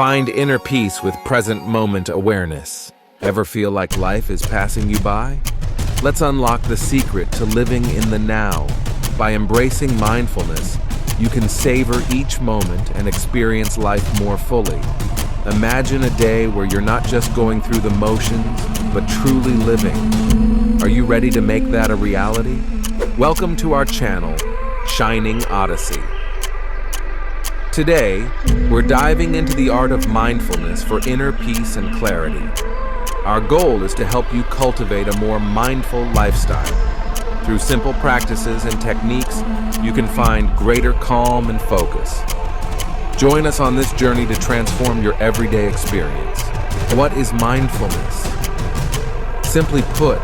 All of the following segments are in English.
Find inner peace with present moment awareness. Ever feel like life is passing you by? Let's unlock the secret to living in the now. By embracing mindfulness, you can savor each moment and experience life more fully. Imagine a day where you're not just going through the motions, but truly living. Are you ready to make that a reality? Welcome to our channel, Shining Odyssey. Today, we're diving into the art of mindfulness for inner peace and clarity. Our goal is to help you cultivate a more mindful lifestyle. Through simple practices and techniques, you can find greater calm and focus. Join us on this journey to transform your everyday experience. What is mindfulness? Simply put,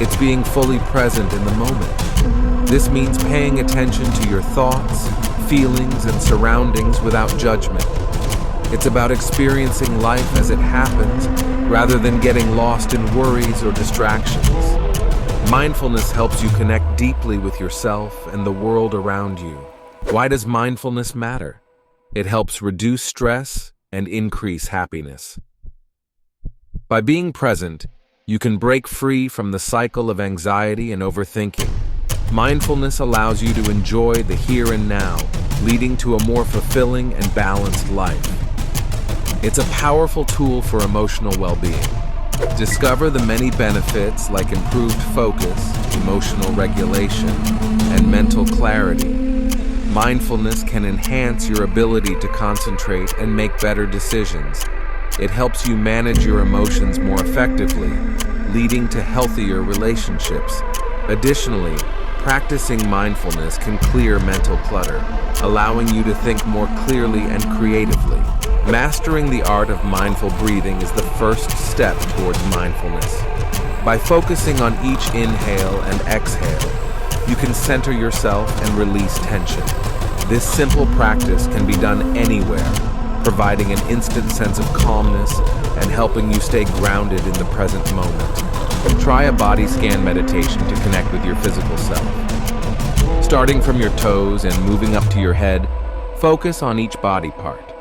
it's being fully present in the moment. This means paying attention to your thoughts, feelings, and surroundings without judgment. It's about experiencing life as it happens, rather than getting lost in worries or distractions. Mindfulness helps you connect deeply with yourself and the world around you. Why does mindfulness matter? It helps reduce stress and increase happiness. By being present, you can break free from the cycle of anxiety and overthinking. Mindfulness allows you to enjoy the here and now, leading to a more fulfilling and balanced life. It's a powerful tool for emotional well-being. Discover the many benefits like improved focus, emotional regulation, and mental clarity. Mindfulness can enhance your ability to concentrate and make better decisions. It helps you manage your emotions more effectively, leading to healthier relationships. Additionally, practicing mindfulness can clear mental clutter, allowing you to think more clearly and creatively. Mastering the art of mindful breathing is the first step towards mindfulness. By focusing on each inhale and exhale, you can center yourself and release tension. This simple practice can be done anywhere, providing an instant sense of calmness and helping you stay grounded in the present moment. Try a body scan meditation to connect with your physical self. Starting from your toes and moving up to your head, focus on each body part.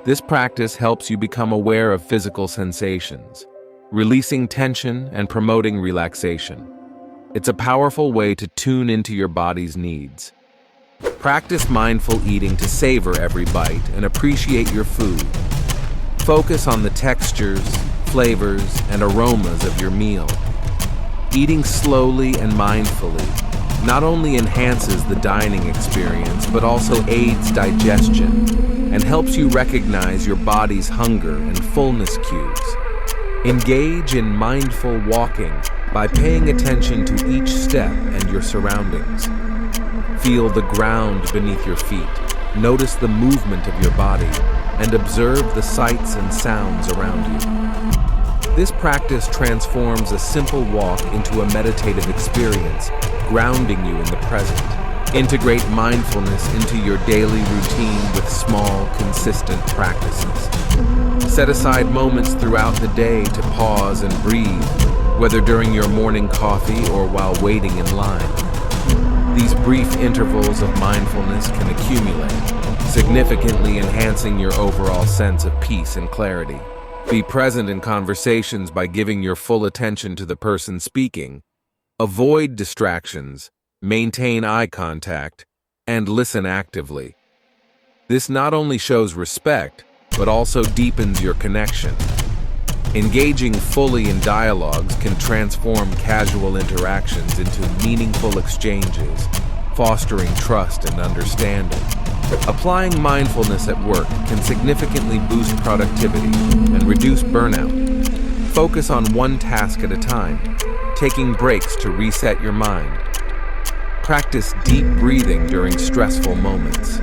This practice helps you become aware of physical sensations, releasing tension and promoting relaxation. It's a powerful way to tune into your body's needs. Practice mindful eating to savor every bite and appreciate your food. Focus on the textures, flavors, and aromas of your meal. Eating slowly and mindfully not only enhances the dining experience, but also aids digestion and helps you recognize your body's hunger and fullness cues. Engage in mindful walking by paying attention to each step and your surroundings. Feel the ground beneath your feet, notice the movement of your body, and observe the sights and sounds around you. This practice transforms a simple walk into a meditative experience, grounding you in the present. Integrate mindfulness into your daily routine with small, consistent practices. Set aside moments throughout the day to pause and breathe, whether during your morning coffee or while waiting in line. These brief intervals of mindfulness can accumulate, significantly enhancing your overall sense of peace and clarity. Be present in conversations by giving your full attention to the person speaking. Avoid distractions, maintain eye contact, and listen actively. This not only shows respect, but also deepens your connection. Engaging fully in dialogues can transform casual interactions into meaningful exchanges, fostering trust and understanding. Applying mindfulness at work can significantly boost productivity and reduce burnout. Focus on one task at a time, taking breaks to reset your mind. Practice deep breathing during stressful moments.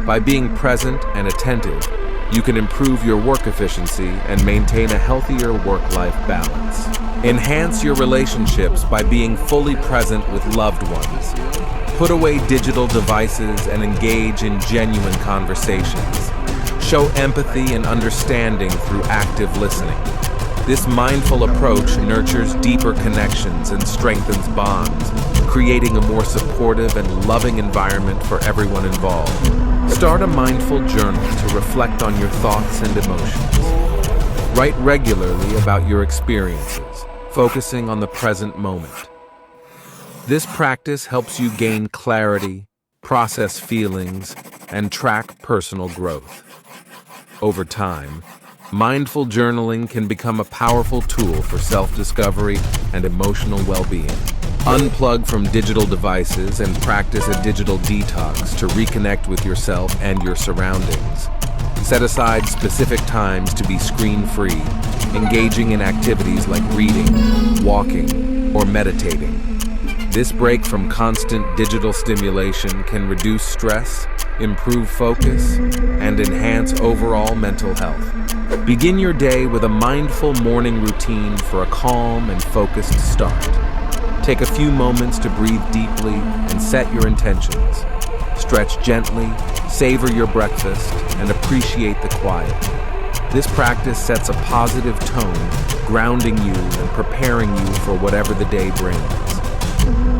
By being present and attentive, you can improve your work efficiency and maintain a healthier work-life balance. Enhance your relationships by being fully present with loved ones. Put away digital devices and engage in genuine conversations. Show empathy and understanding through active listening. This mindful approach nurtures deeper connections and strengthens bonds, creating a more supportive and loving environment for everyone involved. Start a mindful journal to reflect on your thoughts and emotions. Write regularly about your experiences, focusing on the present moment. This practice helps you gain clarity, process feelings, and track personal growth. Over time, mindful journaling can become a powerful tool for self-discovery and emotional well-being. Unplug from digital devices and practice a digital detox to reconnect with yourself and your surroundings. Set aside specific times to be screen-free, engaging in activities like reading, walking, or meditating. This break from constant digital stimulation can reduce stress, improve focus, and enhance overall mental health. Begin your day with a mindful morning routine for a calm and focused start. Take a few moments to breathe deeply and set your intentions. Stretch gently, savor your breakfast, and appreciate the quiet. This practice sets a positive tone, grounding you and preparing you for whatever the day brings.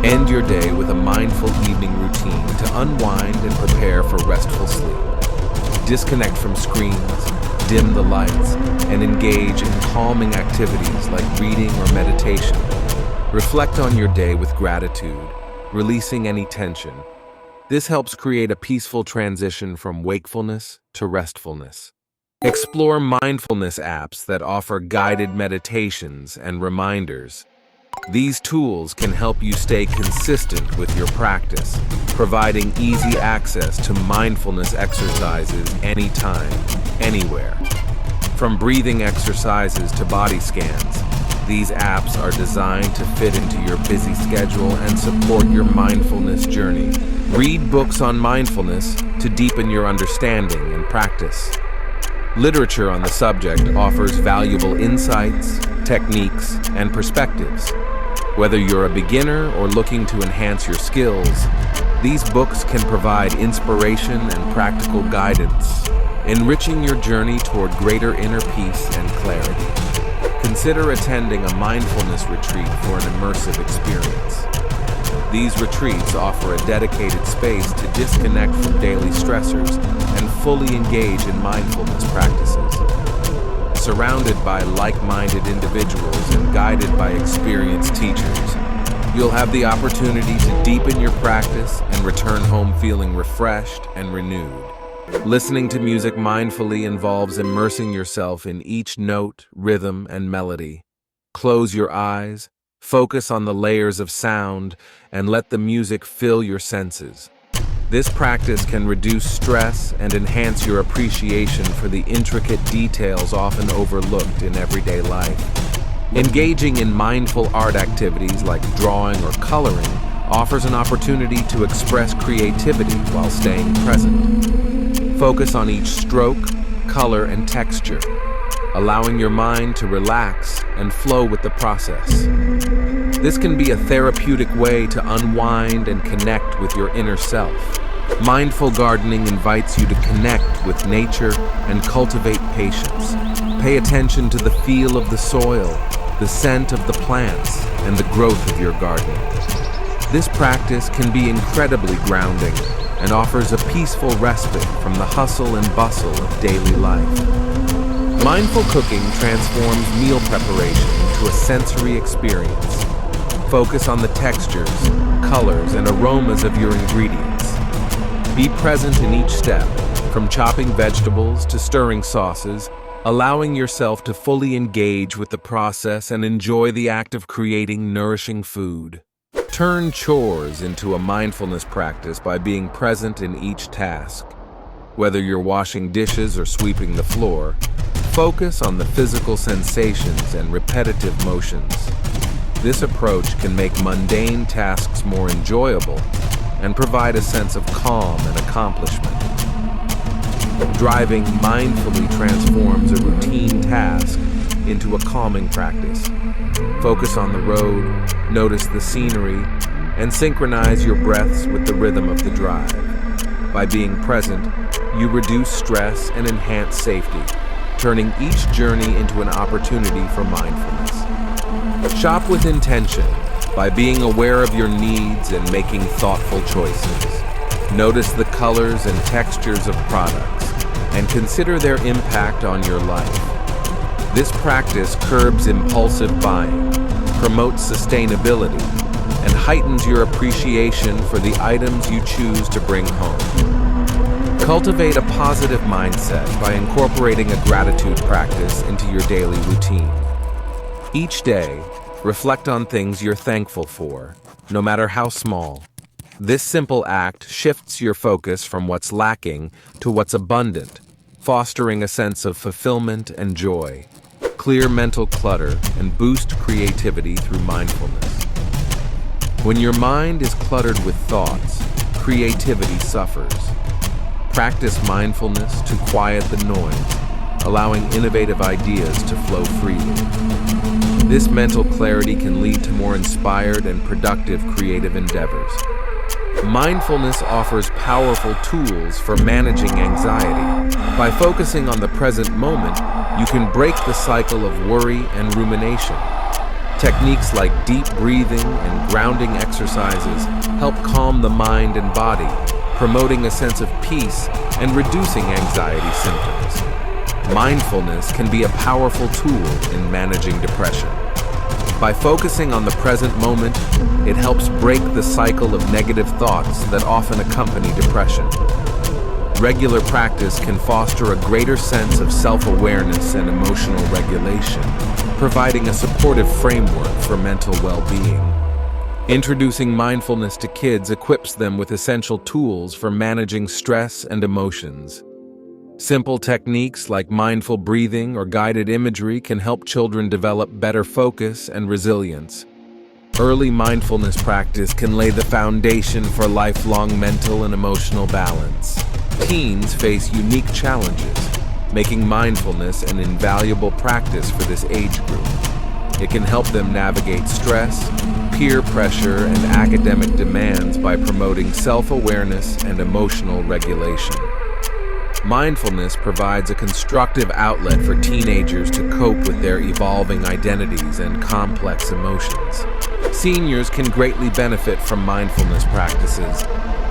End your day with a mindful evening routine to unwind and prepare for restful sleep. Disconnect from screens, dim the lights, and engage in calming activities like reading or meditation. Reflect on your day with gratitude, releasing any tension. This helps create a peaceful transition from wakefulness to restfulness. Explore mindfulness apps that offer guided meditations and reminders. These tools can help you stay consistent with your practice, providing easy access to mindfulness exercises anytime, anywhere. From breathing exercises to body scans, these apps are designed to fit into your busy schedule and support your mindfulness journey. Read books on mindfulness to deepen your understanding and practice. Literature on the subject offers valuable insights, techniques, and perspectives. Whether you're a beginner or looking to enhance your skills, these books can provide inspiration and practical guidance, enriching your journey toward greater inner peace and clarity. Consider attending a mindfulness retreat for an immersive experience. These retreats offer a dedicated space to disconnect from daily stressors and fully engage in mindfulness practices. Surrounded by like-minded individuals and guided by experienced teachers, you'll have the opportunity to deepen your practice and return home feeling refreshed and renewed. Listening to music mindfully involves immersing yourself in each note, rhythm, and melody. Close your eyes, focus on the layers of sound, and let the music fill your senses. This practice can reduce stress and enhance your appreciation for the intricate details often overlooked in everyday life. Engaging in mindful art activities like drawing or coloring offers an opportunity to express creativity while staying present. Focus on each stroke, color, and texture, allowing your mind to relax and flow with the process. This can be a therapeutic way to unwind and connect with your inner self. Mindful gardening invites you to connect with nature and cultivate patience. Pay attention to the feel of the soil, the scent of the plants, and the growth of your garden. This practice can be incredibly grounding and offers a peaceful respite from the hustle and bustle of daily life. Mindful cooking transforms meal preparation into a sensory experience. Focus on the textures, colors, and aromas of your ingredients. Be present in each step, from chopping vegetables to stirring sauces, allowing yourself to fully engage with the process and enjoy the act of creating nourishing food. Turn chores into a mindfulness practice by being present in each task. Whether you're washing dishes or sweeping the floor, focus on the physical sensations and repetitive motions. This approach can make mundane tasks more enjoyable and provide a sense of calm and accomplishment. Driving mindfully transforms a routine task into a calming practice. Focus on the road, notice the scenery, and synchronize your breaths with the rhythm of the drive. By being present, you reduce stress and enhance safety, turning each journey into an opportunity for mindfulness. Shop with intention by being aware of your needs and making thoughtful choices. Notice the colors and textures of products and consider their impact on your life. This practice curbs impulsive buying, promotes sustainability, and heightens your appreciation for the items you choose to bring home. Cultivate a positive mindset by incorporating a gratitude practice into your daily routine. Each day, reflect on things you're thankful for, no matter how small. This simple act shifts your focus from what's lacking to what's abundant, fostering a sense of fulfillment and joy. Clear mental clutter and boost creativity through mindfulness. When your mind is cluttered with thoughts, creativity suffers. Practice mindfulness to quiet the noise, allowing innovative ideas to flow freely. This mental clarity can lead to more inspired and productive creative endeavors. Mindfulness offers powerful tools for managing anxiety. By focusing on the present moment, you can break the cycle of worry and rumination. Techniques like deep breathing and grounding exercises help calm the mind and body, promoting a sense of peace and reducing anxiety symptoms. Mindfulness can be a powerful tool in managing depression. By focusing on the present moment, it helps break the cycle of negative thoughts that often accompany depression. Regular practice can foster a greater sense of self-awareness and emotional regulation, providing a supportive framework for mental well-being. Introducing mindfulness to kids equips them with essential tools for managing stress and emotions. Simple techniques like mindful breathing or guided imagery can help children develop better focus and resilience. Early mindfulness practice can lay the foundation for lifelong mental and emotional balance. Teens face unique challenges, making mindfulness an invaluable practice for this age group. It can help them navigate stress, peer pressure, and academic demands by promoting self-awareness and emotional regulation. Mindfulness provides a constructive outlet for teenagers to cope with their evolving identities and complex emotions. Seniors can greatly benefit from mindfulness practices,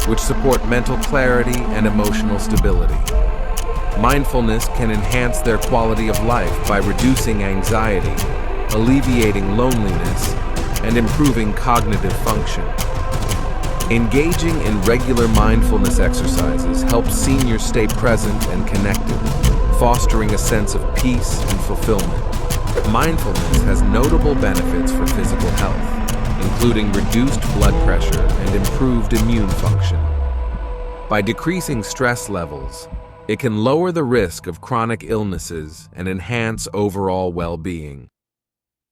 which support mental clarity and emotional stability. Mindfulness can enhance their quality of life by reducing anxiety, alleviating loneliness, and improving cognitive function. Engaging in regular mindfulness exercises helps seniors stay present and connected, fostering a sense of peace and fulfillment. Mindfulness has notable benefits for physical health, including reduced blood pressure and improved immune function. By decreasing stress levels, it can lower the risk of chronic illnesses and enhance overall well-being.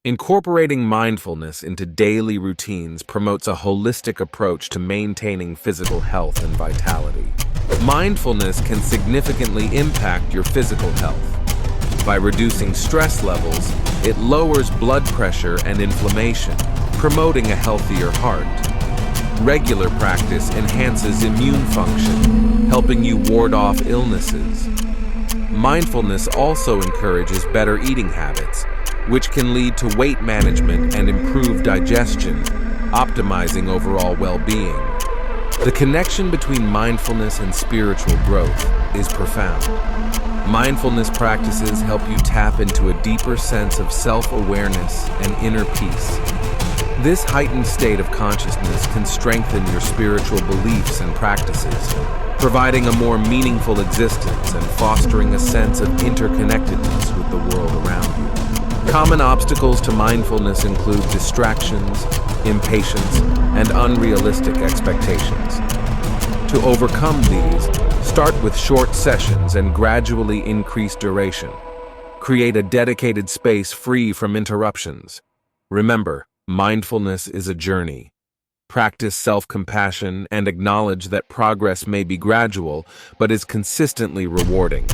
Incorporating mindfulness into daily routines promotes a holistic approach to maintaining physical health and vitality. Mindfulness can significantly impact your physical health. By reducing stress levels, it lowers blood pressure and inflammation, promoting a healthier heart. Regular practice enhances immune function, helping you ward off illnesses. Mindfulness also encourages better eating habits, which can lead to weight management and improved digestion, optimizing overall well-being. The connection between mindfulness and spiritual growth is profound. Mindfulness practices help you tap into a deeper sense of self-awareness and inner peace. This heightened state of consciousness can strengthen your spiritual beliefs and practices, providing a more meaningful existence and fostering a sense of interconnectedness with the world around you. Common obstacles to mindfulness include distractions, impatience, and unrealistic expectations. To overcome these, start with short sessions and gradually increase duration. Create a dedicated space free from interruptions. Remember, mindfulness is a journey. Practice self-compassion and acknowledge that progress may be gradual, but is consistently rewarding.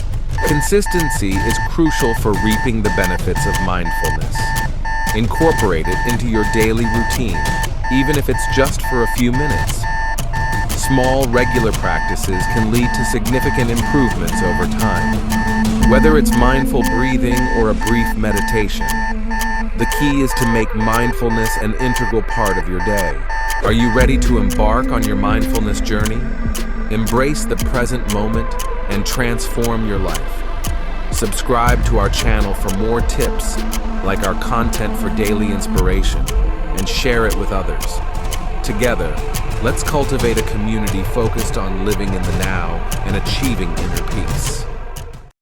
Consistency is crucial for reaping the benefits of mindfulness. Incorporate it into your daily routine, even if it's just for a few minutes. Small, regular practices can lead to significant improvements over time. Whether it's mindful breathing or a brief meditation, the key is to make mindfulness an integral part of your day. Are you ready to embark on your mindfulness journey? Embrace the present moment and transform your life. Subscribe to our channel for more tips, like our content for daily inspiration, and share it with others. Together, let's cultivate a community focused on living in the now and achieving inner peace.